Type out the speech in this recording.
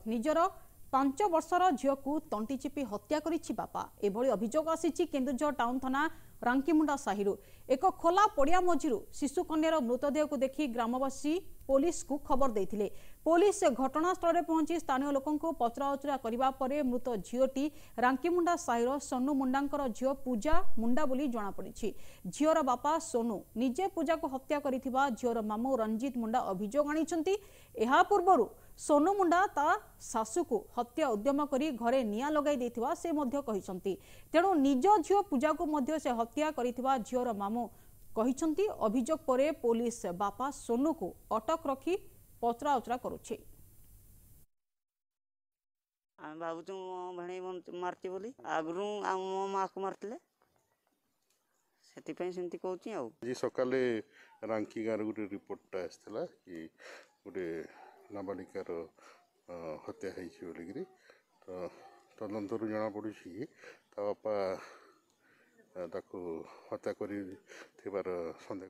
निजर 5 वर्षर झील को तंटी चिपी हत्या करिछि बापा। एभली अभियोग आसीछि केन्दुझर टाउन थाना रांकीमुंडा साहिरु। एक खोला पड़िया मझिरु शिशु कन्यार मृतदेह को देखि ग्रामवासी पुलिस को खबर देथिले। पुलिस घटनास्थल में पहुंची स्थानीय लोकों को पचराउचरा करिबा परे मृत झीलटी रांकीमुंडा साहिर सोनू मुंडांकर झील पूजा मुंडा बोली जना पड़िछि। झीलर बापा सोनू निजे पूजा को हत्या करिथिबा झीलर मामू रंजीत मुंडा अभियोग आनिछंती। एहा पूर्वरु सोनू मुंडा ता सासू को हत्या उद्यम करी घरे निया लगाई देथिबा से मध्य कहिसंती। तेणु निज झील पूजा को मध्य से हत्या करिथिबा झीलर मामू कहिसंती। अभियोग परे पुलिस बापा सोनू को अटक रखी पचराउचरा करुछि। बाबू भे मारती बोली आगु मो माँ को मारते से कहूँ। सकाले रांकी गाँव गोटे रिपोर्ट आसाला कि गोटे नाबालिकार हत्या होगी तो तदंतर जना पड़ी कि बापा हत्या कर सन्देह।